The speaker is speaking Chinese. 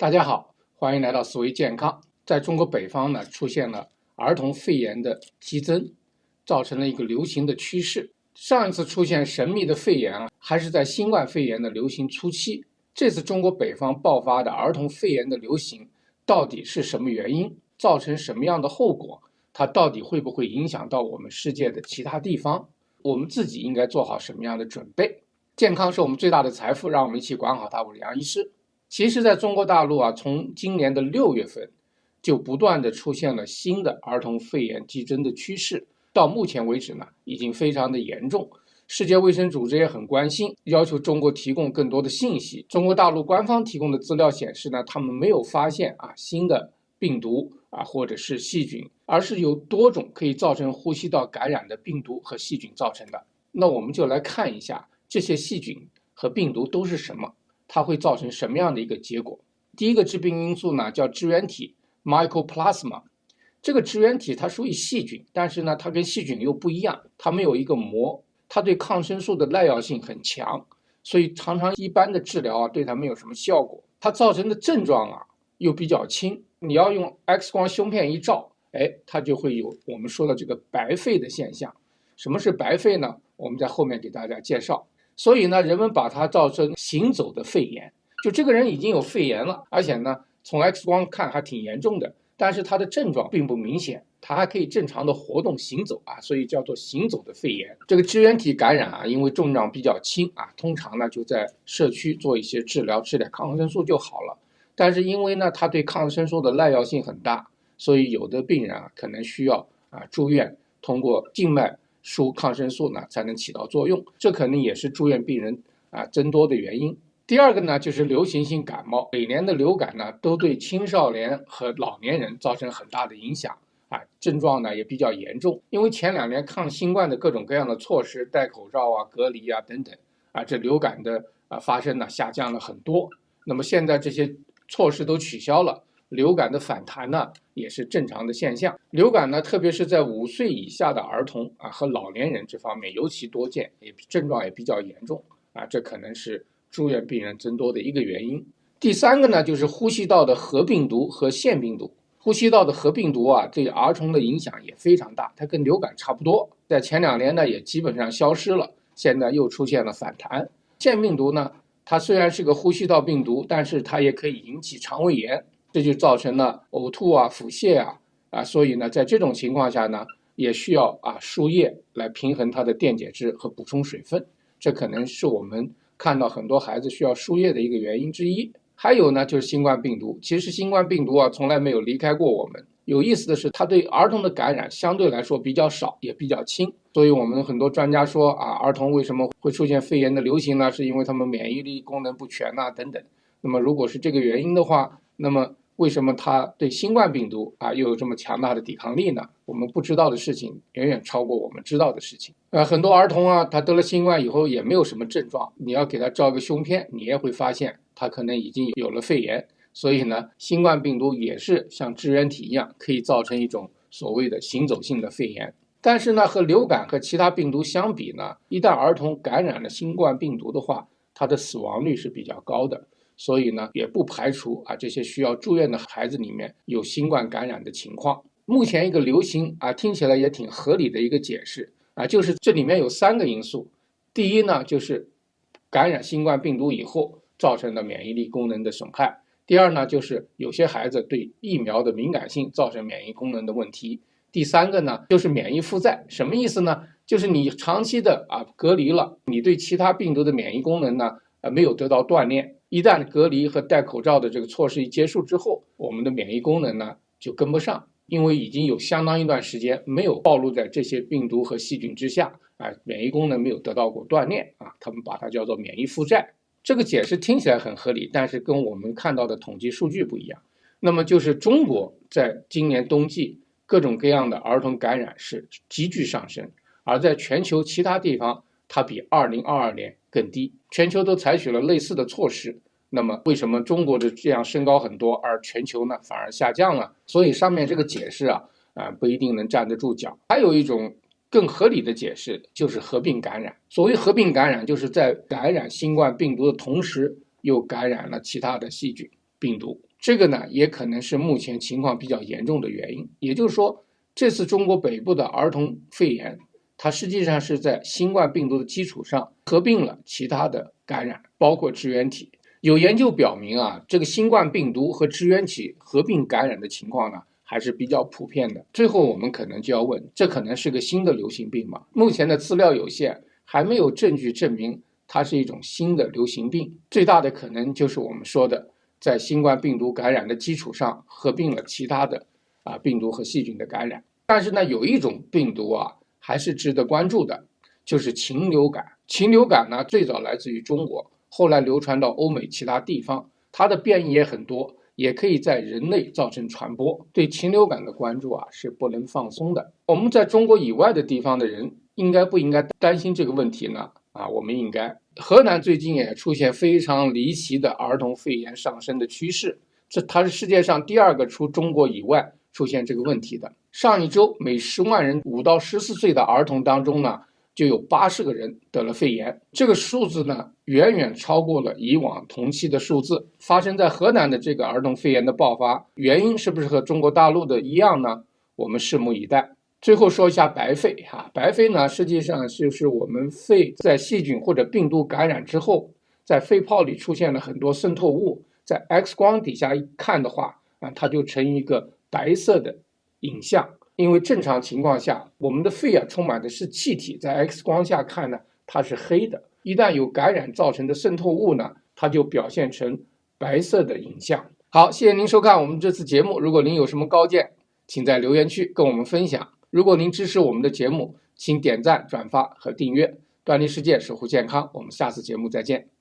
大家好，欢迎来到思维健康。在中国北方呢，出现了儿童肺炎的激增，造成了一个流行的趋势。上一次出现神秘的肺炎还是在新冠肺炎的流行初期。这次中国北方爆发的儿童肺炎的流行，到底是什么原因，造成什么样的后果？它到底会不会影响到我们世界的其他地方？我们自己应该做好什么样的准备？健康是我们最大的财富，让我们一起管好它。我是杨医师。其实在中国大陆从今年的6月份就不断的出现了新的儿童肺炎激增的趋势，到目前为止呢，已经非常的严重。世界卫生组织也很关心，要求中国提供更多的信息。中国大陆官方提供的资料显示呢，他们没有发现新的病毒或者是细菌，而是有多种可以造成呼吸道感染的病毒和细菌造成的。那我们就来看一下这些细菌和病毒都是什么，它会造成什么样的一个结果。第一个致病因素呢，叫支原体 Mycoplasma。 这个支原体它属于细菌，但是呢，它跟细菌又不一样，它没有一个膜，它对抗生素的耐药性很强，所以常常一般的治疗对它没有什么效果。它造成的症状又比较轻，你要用 X 光胸片一照，它就会有我们说的这个白肺的现象。什么是白肺呢？我们在后面给大家介绍。所以呢，人们把它造成行走的肺炎，就这个人已经有肺炎了，而且呢，从 X 光看还挺严重的，但是他的症状并不明显，他还可以正常的活动行走所以叫做行走的肺炎。这个支原体感染因为症状比较轻通常呢就在社区做一些治疗，吃点抗生素就好了。但是因为呢，它对抗生素的耐药性很大，所以有的病人可能需要住院，通过静脉输抗生素呢才能起到作用，这可能也是住院病人增多的原因。第二个呢，就是流行性感冒。每年的流感呢都对青少年和老年人造成很大的影响症状呢也比较严重。因为前2年抗新冠的各种各样的措施，戴口罩隔离等等这流感的发生呢下降了很多。那么现在这些措施都取消了，流感的反弹呢也是正常的现象。流感呢，特别是在5岁以下的儿童和老年人这方面尤其多见，症状也比较严重这可能是住院病人增多的一个原因。第三个呢，就是呼吸道的核病毒和腺病毒。呼吸道的核病毒对儿童的影响也非常大，它跟流感差不多，在前2年呢也基本上消失了，现在又出现了反弹。腺病毒呢，它虽然是个呼吸道病毒，但是它也可以引起肠胃炎，这就造成了呕吐腹泻所以呢，在这种情况下呢，也需要输液来平衡它的电解质和补充水分，这可能是我们看到很多孩子需要输液的一个原因之一。还有呢，就是新冠病毒。其实新冠病毒从来没有离开过我们。有意思的是，它对儿童的感染相对来说比较少，也比较轻。所以我们很多专家说儿童为什么会出现肺炎的流行呢？是因为他们免疫力功能不全等等。那么如果是这个原因的话，那么为什么它对新冠病毒又有这么强大的抵抗力呢？我们不知道的事情远远超过我们知道的事情。很多儿童他得了新冠以后也没有什么症状，你要给他照个胸片，你也会发现他可能已经有了肺炎。所以呢，新冠病毒也是像支原体一样，可以造成一种所谓的行走性的肺炎。但是呢，和流感和其他病毒相比呢，一旦儿童感染了新冠病毒的话，它的死亡率是比较高的。所以呢，也不排除这些需要住院的孩子里面有新冠感染的情况。目前一个流行听起来也挺合理的一个解释就是这里面有3个因素。第一呢，就是感染新冠病毒以后造成的免疫力功能的损害。第二呢，就是有些孩子对疫苗的敏感性造成免疫功能的问题。第3个呢，就是免疫负债。什么意思呢？就是你长期的隔离了，你对其他病毒的免疫功能呢没有得到锻炼。一旦隔离和戴口罩的这个措施一结束之后，我们的免疫功能呢就跟不上，因为已经有相当一段时间没有暴露在这些病毒和细菌之下免疫功能没有得到过锻炼他们把它叫做免疫负债。这个解释听起来很合理，但是跟我们看到的统计数据不一样。那么就是中国在今年冬季各种各样的儿童感染是急剧上升，而在全球其他地方它比2022年更低。全球都采取了类似的措施，那么为什么中国的这样升高很多，而全球呢反而下降了？所以上面这个解释不一定能站得住脚。还有一种更合理的解释，就是合并感染。所谓合并感染，就是在感染新冠病毒的同时又感染了其他的细菌病毒，这个呢也可能是目前情况比较严重的原因。也就是说，这次中国北部的儿童肺炎，它实际上是在新冠病毒的基础上合并了其他的感染，包括支原体。有研究表明这个新冠病毒和支原体合并感染的情况呢还是比较普遍的。最后我们可能就要问，这可能是个新的流行病吗？目前的资料有限，还没有证据证明它是一种新的流行病。最大的可能就是我们说的，在新冠病毒感染的基础上合并了其他的病毒和细菌的感染。但是呢，有一种病毒还是值得关注的，就是禽流感。禽流感呢最早来自于中国，后来流传到欧美其他地方，它的变异也很多，也可以在人类造成传播。对禽流感的关注是不能放松的。我们在中国以外的地方的人应该不应该担心这个问题呢？我们应该。河南最近也出现非常离奇的儿童肺炎上升的趋势，它是世界上第2个除中国以外出现这个问题的。上一周每10万人5到14岁的儿童当中呢，就有80个人得了肺炎。这个数字呢远远超过了以往同期的数字。发生在河南的这个儿童肺炎的爆发原因是不是和中国大陆的一样呢？我们拭目以待。最后说一下白肺白肺呢实际上就是我们肺在细菌或者病毒感染之后，在肺泡里出现了很多渗透物，在 X 光底下一看的话它就成一个白色的影像。因为正常情况下我们的肺充满的是气体，在 X 光下看呢它是黑的，一旦有感染造成的渗透物呢，它就表现成白色的影像。好，谢谢您收看我们这次节目。如果您有什么高见，请在留言区跟我们分享。如果您支持我们的节目，请点赞、转发和订阅。端倪世界，守护健康，我们下次节目再见。